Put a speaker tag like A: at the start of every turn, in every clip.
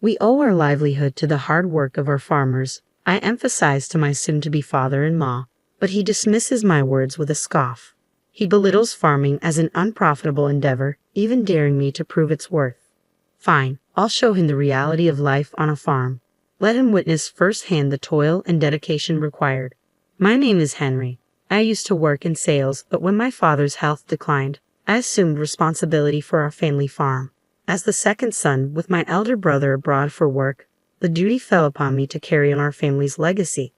A: We owe our livelihood to the hard work of our farmers, I emphasize to my soon-to-be father-in-law, but he dismisses my words with a scoff. He belittles farming as an unprofitable endeavor, even daring me to prove its worth. Fine, I'll show him the reality of life on a farm. Let him witness firsthand the toil and dedication required. My name is Henry. I used to work in sales, but when my father's health declined, I assumed responsibility for our family farm. As the second son, with my elder brother abroad for work, the duty fell upon me to carry on our family's legacy.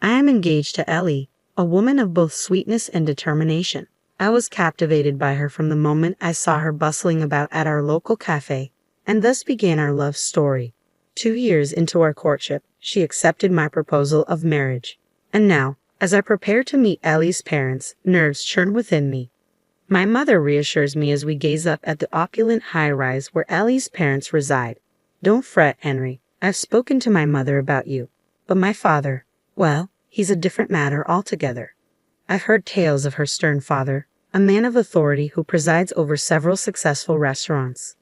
A: I am engaged to Ellie, a woman of both sweetness and determination. I was captivated by her from the moment I saw her bustling about at our local cafe, and thus began our love story. 2 years into our courtship, she accepted my proposal of marriage. And now, as I prepare to meet Ellie's parents, nerves churn within me. My mother reassures me as we gaze up at the opulent high-rise where Ellie's parents reside. Don't fret, Henry. I've spoken to my mother about you. But my father, well, he's a different matter altogether. I've heard tales of her stern father, a man of authority who presides over several successful restaurants.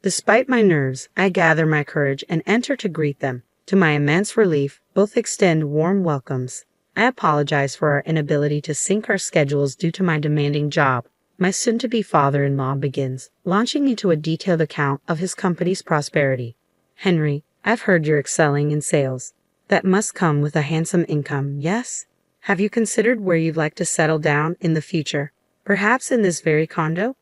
A: Despite my nerves, I gather my courage and enter to greet them. To my immense relief, both extend warm welcomes. I apologize for our inability to sync our schedules due to my demanding job. My soon-to-be father-in-law begins, launching into a detailed account of his company's prosperity. Henry, I've heard you're excelling in sales. That must come with a handsome income, yes? Have you considered where you'd like to settle down in the future? Perhaps in this very condo?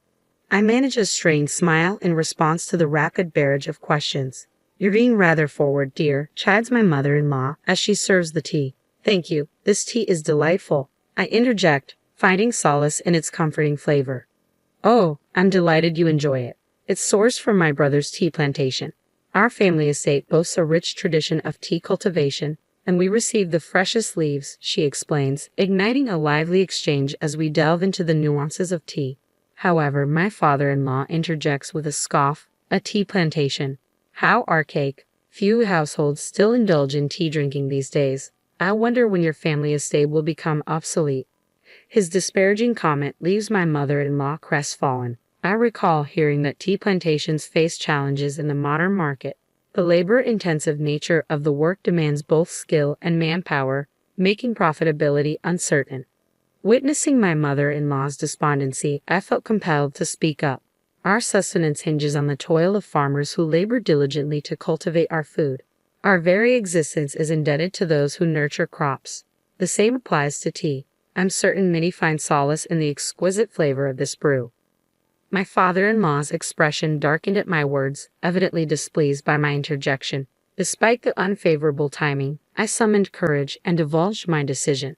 A: I manage a strained smile in response to the rapid barrage of questions. You're being rather forward, dear, chides my mother-in-law as she serves the tea. Thank you. This tea is delightful. I interject, finding solace in its comforting flavor. Oh, I'm delighted you enjoy it. It's sourced from my brother's tea plantation. Our family estate boasts a rich tradition of tea cultivation, and we receive the freshest leaves, she explains, igniting a lively exchange as we delve into the nuances of tea. However, my father-in-law interjects with a scoff, a tea plantation. How archaic. Few households still indulge in tea drinking these days. I wonder when your family estate will become obsolete. His disparaging comment leaves my mother-in-law crestfallen. I recall hearing that tea plantations face challenges in the modern market. The labor-intensive nature of the work demands both skill and manpower, making profitability uncertain. Witnessing my mother-in-law's despondency, I felt compelled to speak up. Our sustenance hinges on the toil of farmers who labor diligently to cultivate our food. Our very existence is indebted to those who nurture crops. The same applies to tea. I'm certain many find solace in the exquisite flavor of this brew. My father-in-law's expression darkened at my words, evidently displeased by my interjection. Despite the unfavorable timing, I summoned courage and divulged my decision.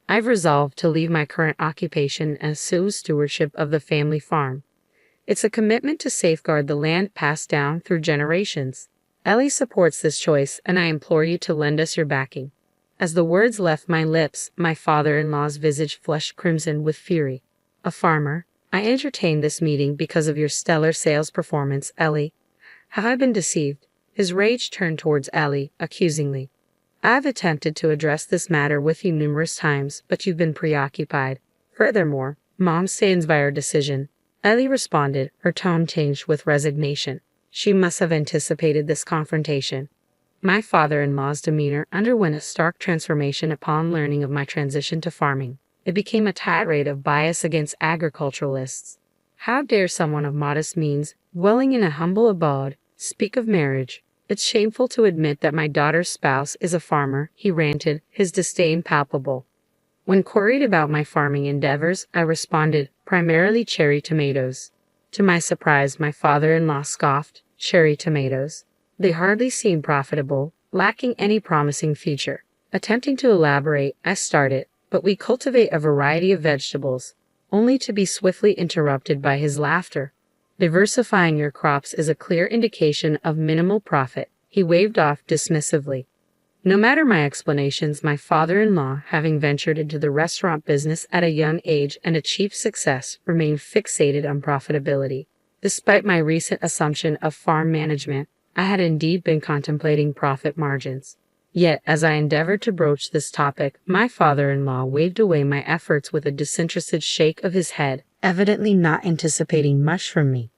A: I've resolved to leave my current occupation and assume stewardship of the family farm. It's a commitment to safeguard the land passed down through generations. Ellie supports this choice, and I implore you to lend us your backing. As the words left my lips, my father-in-law's visage flushed crimson with fury. A farmer? I entertained this meeting because of your stellar sales performance, Ellie. Have I been deceived? His rage turned towards Ellie, accusingly. I've attempted to address this matter with you numerous times, but you've been preoccupied. Furthermore, Mom stands by her decision. Ellie responded, her tone tinged with resignation. She must have anticipated this confrontation. My father-in-law's demeanor underwent a stark transformation upon learning of my transition to farming. It became a tirade of bias against agriculturalists. How dare someone of modest means, dwelling in a humble abode, speak of marriage? It's shameful to admit that my daughter's spouse is a farmer, he ranted, his disdain palpable. When queried about my farming endeavors, I responded, primarily cherry tomatoes. To my surprise, my father-in-law scoffed, cherry tomatoes. They hardly seemed profitable, lacking any promising future. Attempting to elaborate, I started, but we cultivate a variety of vegetables, only to be swiftly interrupted by his laughter. Diversifying your crops is a clear indication of minimal profit, he waved off dismissively. No matter my explanations, my father-in-law, having ventured into the restaurant business at a young age and achieved success, remained fixated on profitability. Despite my recent assumption of farm management, I had indeed been contemplating profit margins. Yet, as I endeavored to broach this topic, my father-in-law waved away my efforts with a disinterested shake of his head, evidently not anticipating much from me.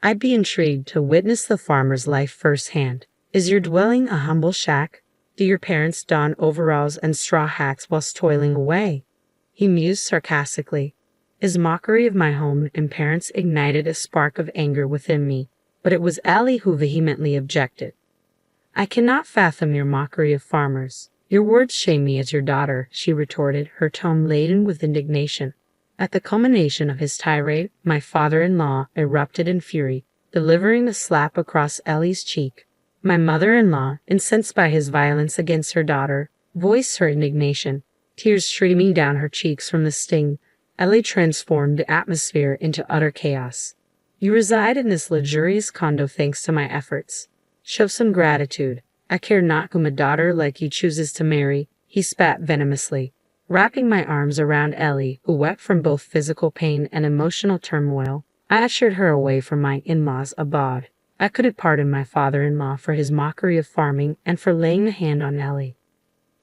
A: I'd be intrigued to witness the farmer's life firsthand. Is your dwelling a humble shack? Do your parents don overalls and straw hats whilst toiling away? He mused sarcastically. His mockery of my home and parents ignited a spark of anger within me, but it was Ellie who vehemently objected. I cannot fathom your mockery of farmers. Your words shame me as your daughter, she retorted, her tone laden with indignation. At the culmination of his tirade, my father-in-law erupted in fury, delivering a slap across Ellie's cheek. My mother-in-law, incensed by his violence against her daughter, voiced her indignation, tears streaming down her cheeks from the sting. Ellie transformed the atmosphere into utter chaos. You reside in this luxurious condo thanks to my efforts. Show some gratitude. I care not whom a daughter like you chooses to marry, he spat venomously. Wrapping my arms around Ellie, who wept from both physical pain and emotional turmoil, I ushered her away from my in-laws' abode. I couldn't pardon my father-in-law for his mockery of farming and for laying a hand on Ellie.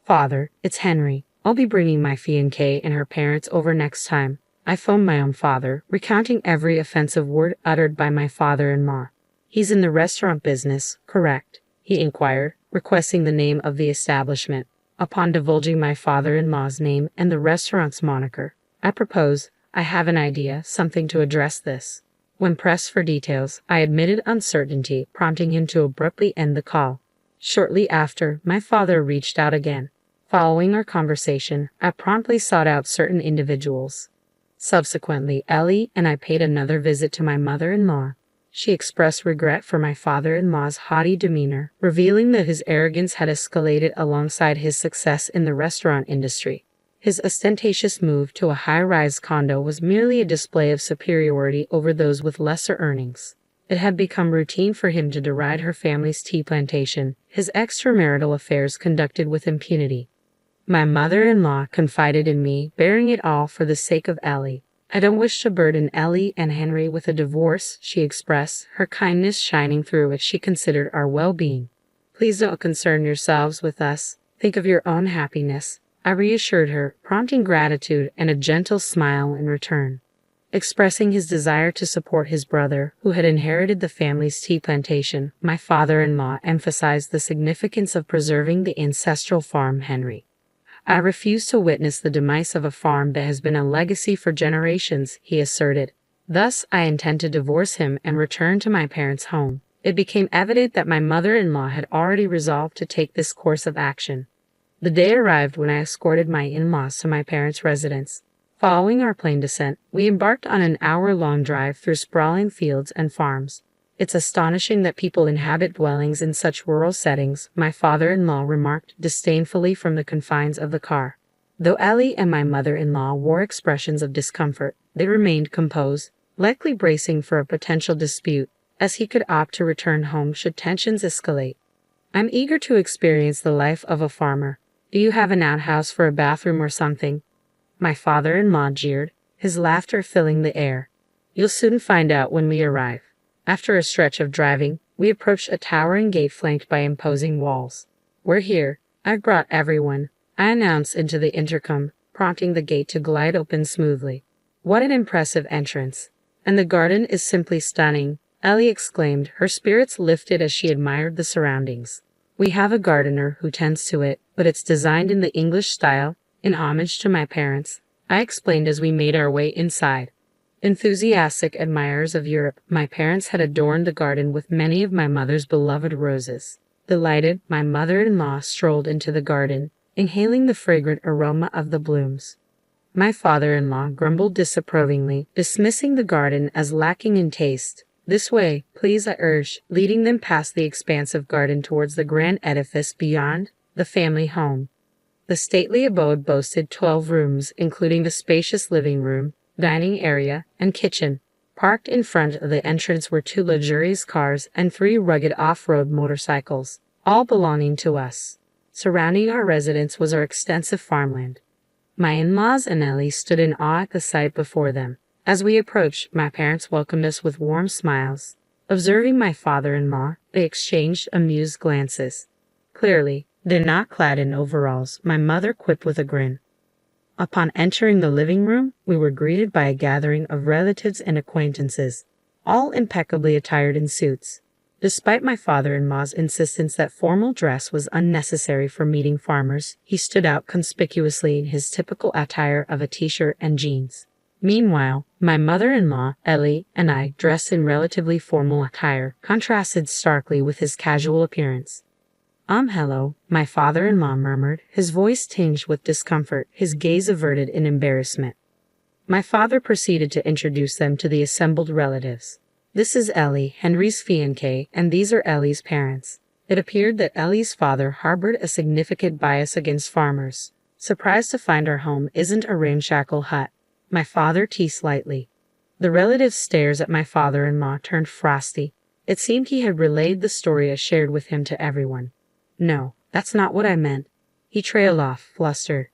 A: Father, it's Henry. I'll be bringing my fiancée and her parents over next time. I phoned my own father, recounting every offensive word uttered by my father-in-law. He's in the restaurant business, correct? He inquired, requesting the name of the establishment. Upon divulging my father-in-law's name and the restaurant's moniker, I proposed, I have an idea, something to address this. When pressed for details, I admitted uncertainty, prompting him to abruptly end the call. Shortly after, my father reached out again. Following our conversation, I promptly sought out certain individuals. Subsequently, Ellie and I paid another visit to my mother-in-law. She expressed regret for my father-in-law's haughty demeanor, revealing that his arrogance had escalated alongside his success in the restaurant industry. His ostentatious move to a high-rise condo was merely a display of superiority over those with lesser earnings. It had become routine for him to deride her family's tea plantation, his extramarital affairs conducted with impunity. My mother-in-law confided in me, bearing it all for the sake of Ellie. I don't wish to burden Ellie and Henry with a divorce, she expressed, her kindness shining through as she considered our well-being. Please don't concern yourselves with us. Think of your own happiness, I reassured her, prompting gratitude and a gentle smile in return. Expressing his desire to support his brother, who had inherited the family's tea plantation, my father-in-law emphasized the significance of preserving the ancestral farm Henry. I refuse to witness the demise of a farm that has been a legacy for generations, he asserted. Thus, I intend to divorce him and return to my parents' home. It became evident that my mother-in-law had already resolved to take this course of action. The day arrived when I escorted my in-laws to my parents' residence. Following our plane descent, we embarked on an hour-long drive through sprawling fields and farms. It's astonishing that people inhabit dwellings in such rural settings, my father-in-law remarked disdainfully from the confines of the car. Though Ellie and my mother-in-law wore expressions of discomfort, they remained composed, likely bracing for a potential dispute, as he could opt to return home should tensions escalate. I'm eager to experience the life of a farmer. Do you have an outhouse for a bathroom or something? My father-in-law jeered, his laughter filling the air. You'll soon find out when we arrive. After a stretch of driving, we approached a towering gate flanked by imposing walls. We're here. I've brought everyone, I announced into the intercom, prompting the gate to glide open smoothly. What an impressive entrance. And the garden is simply stunning, Ellie exclaimed, her spirits lifted as she admired the surroundings. We have a gardener who tends to it, but it's designed in the English style, in homage to my parents, I explained as we made our way inside. Enthusiastic admirers of Europe, my parents had adorned the garden with many of my mother's beloved roses. Delighted, my mother-in-law strolled into the garden, inhaling the fragrant aroma of the blooms. My father-in-law grumbled disapprovingly, dismissing the garden as lacking in taste. This way, please, I urged, leading them past the expansive garden towards the grand edifice beyond, the family home. The stately abode boasted 12 rooms, including the spacious living room, dining area, and kitchen. Parked in front of the entrance were 2 luxurious cars and 3 rugged off-road motorcycles, all belonging to us. Surrounding our residence was our extensive farmland. My in-laws and Ellie stood in awe at the sight before them. As we approached, my parents welcomed us with warm smiles. Observing my father-in-law, they exchanged amused glances. Clearly, they're not clad in overalls, my mother quipped with a grin. Upon entering the living room, we were greeted by a gathering of relatives and acquaintances, all impeccably attired in suits. Despite my father-in-law's insistence that formal dress was unnecessary for meeting farmers, he stood out conspicuously in his typical attire of a t-shirt and jeans. Meanwhile, my mother-in-law, Ellie, and I, dressed in relatively formal attire, contrasted starkly with his casual appearance. Hello, my father-in-law murmured, his voice tinged with discomfort, his gaze averted in embarrassment. My father proceeded to introduce them to the assembled relatives. This is Ellie, Henry's fiancée, and these are Ellie's parents. It appeared that Ellie's father harbored a significant bias against farmers. Surprised to find our home isn't a ramshackle hut. My father teased slightly. The relative's stares at my father-in-law turned frosty. It seemed he had relayed the story I shared with him to everyone. No, that's not what I meant. He trailed off, flustered.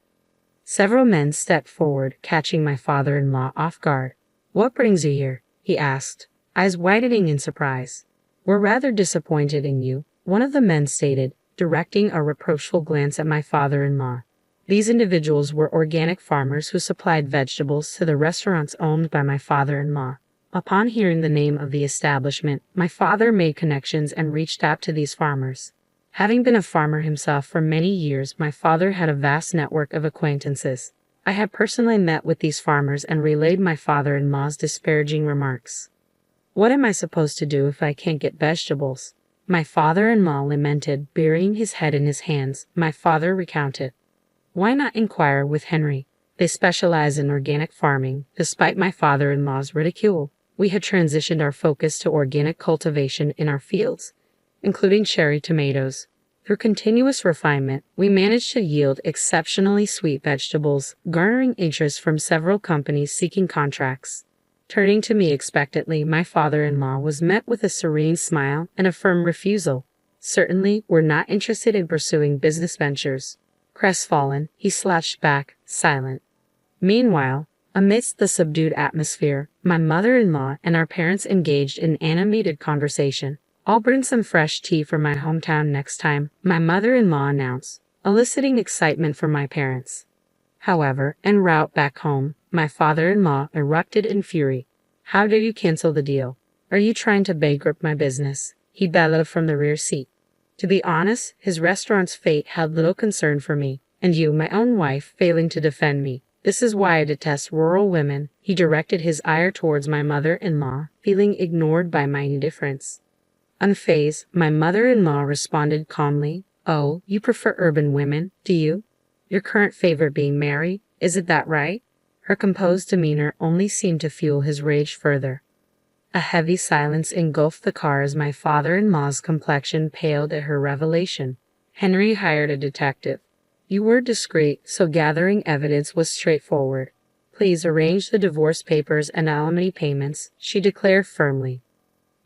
A: Several men stepped forward, catching my father-in-law off guard. What brings you here? He asked, eyes widening in surprise. We're rather disappointed in you, one of the men stated, directing a reproachful glance at my father-in-law. These individuals were organic farmers who supplied vegetables to the restaurants owned by my father-in-law. Upon hearing the name of the establishment, my father made connections and reached out to these farmers. Having been a farmer himself for many years, my father had a vast network of acquaintances. I had personally met with these farmers and relayed my father-in-law's disparaging remarks. What am I supposed to do if I can't get vegetables? My father-in-law lamented, burying his head in his hands. My father recounted. Why not inquire with Henry? They specialize in organic farming. Despite my father-in-law's ridicule, we had transitioned our focus to organic cultivation in our fields, including cherry tomatoes. Through continuous refinement, we managed to yield exceptionally sweet vegetables, garnering interest from several companies seeking contracts. Turning to me expectantly, my father-in-law was met with a serene smile and a firm refusal. Certainly, we're not interested in pursuing business ventures. Crestfallen, he slouched back, silent. Meanwhile, amidst the subdued atmosphere, my mother-in-law and our parents engaged in animated conversation. I'll bring some fresh tea from my hometown next time, my mother-in-law announced, eliciting excitement from my parents. However, en route back home, my father-in-law erupted in fury. How dare you cancel the deal? Are you trying to bankrupt my business? He bellowed from the rear seat. To be honest, his restaurant's fate held little concern for me, and you, my own wife, failing to defend me. This is why I detest rural women. He directed his ire towards my mother-in-law, feeling ignored by my indifference. Unfazed, my mother-in-law responded calmly, Oh, you prefer urban women, do you? Your current favorite being Mary, isn't that right? Her composed demeanor only seemed to fuel his rage further. A heavy silence engulfed the car as my father-in-law's complexion paled at her revelation. Henry hired a detective. You were discreet, so gathering evidence was straightforward. Please arrange the divorce papers and alimony payments, she declared firmly.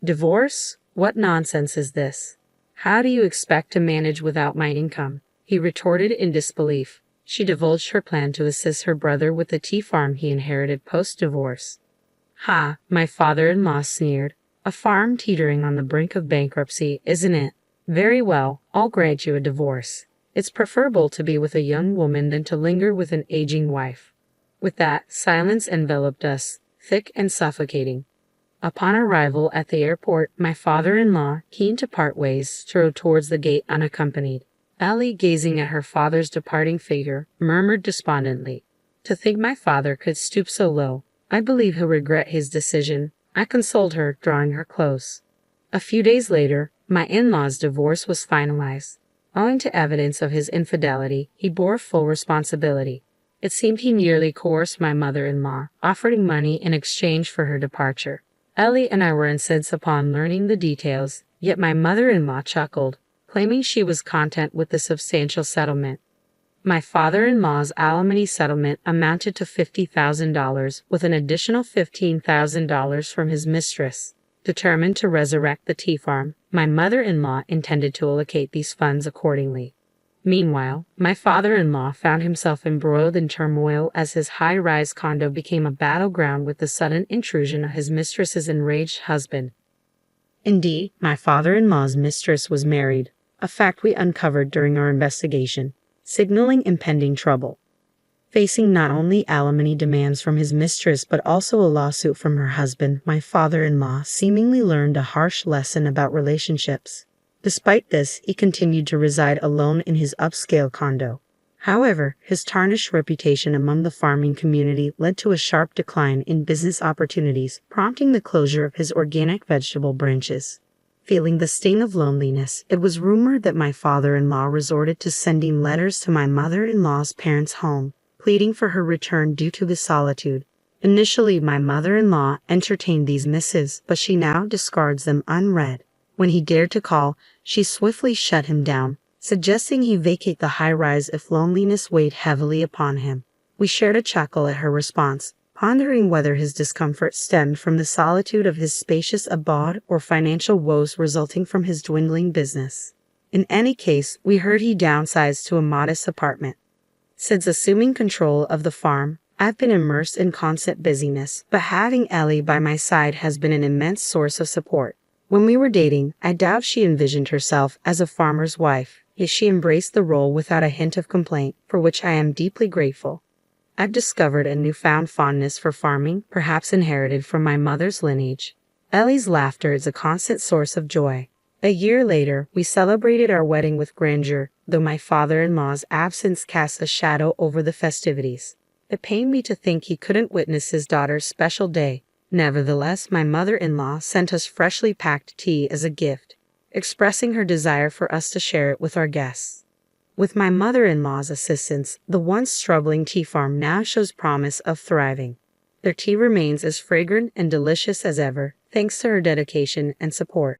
A: Divorce? What nonsense is this? How do you expect to manage without my income? He retorted in disbelief. She divulged her plan to assist her brother with the tea farm he inherited post-divorce. Ha, my father-in-law sneered. A farm teetering on the brink of bankruptcy, isn't it? Very well, I'll grant you a divorce. It's preferable to be with a young woman than to linger with an aging wife. With that, silence enveloped us, thick and suffocating. Upon arrival at the airport, my father-in-law, keen to part ways, strode towards the gate unaccompanied. Ellie, gazing at her father's departing figure, murmured despondently, To think my father could stoop so low. I believe he'll regret his decision. I consoled her, drawing her close. A few days later, my in-law's divorce was finalized. Owing to evidence of his infidelity, he bore full responsibility. It seemed he nearly coerced my mother-in-law, offering money in exchange for her departure. Ellie and I were incensed upon learning the details, yet my mother-in-law chuckled, claiming she was content with the substantial settlement. My father-in-law's alimony settlement amounted to $50,000, with an additional $15,000 from his mistress. Determined to resurrect the tea farm, my mother-in-law intended to allocate these funds accordingly. Meanwhile, my father-in-law found himself embroiled in turmoil as his high-rise condo became a battleground with the sudden intrusion of his mistress's enraged husband. Indeed, my father-in-law's mistress was married, a fact we uncovered during our investigation, signaling impending trouble. Facing not only alimony demands from his mistress but also a lawsuit from her husband, my father-in-law seemingly learned a harsh lesson about relationships. Despite this, he continued to reside alone in his upscale condo. However, his tarnished reputation among the farming community led to a sharp decline in business opportunities, prompting the closure of his organic vegetable branches. Feeling the sting of loneliness, it was rumored that my father-in-law resorted to sending letters to my mother-in-law's parents' home, pleading for her return due to his solitude. Initially, my mother-in-law entertained these missives, but she now discards them unread. When he dared to call, she swiftly shut him down, suggesting he vacate the high-rise if loneliness weighed heavily upon him. We shared a chuckle at her response, pondering whether his discomfort stemmed from the solitude of his spacious abode or financial woes resulting from his dwindling business. In any case, we heard he downsized to a modest apartment. Since assuming control of the farm, I've been immersed in constant busyness, but having Ellie by my side has been an immense source of support. When we were dating, I doubt she envisioned herself as a farmer's wife, yet she embraced the role without a hint of complaint, for which I am deeply grateful. I've discovered a newfound fondness for farming, perhaps inherited from my mother's lineage. Ellie's laughter is a constant source of joy. A year later, we celebrated our wedding with grandeur, though my father-in-law's absence cast a shadow over the festivities. It pained me to think he couldn't witness his daughter's special day. Nevertheless, my mother-in-law sent us freshly packed tea as a gift, expressing her desire for us to share it with our guests. With my mother-in-law's assistance, the once struggling tea farm now shows promise of thriving. Their tea remains as fragrant and delicious as ever, thanks to her dedication and support.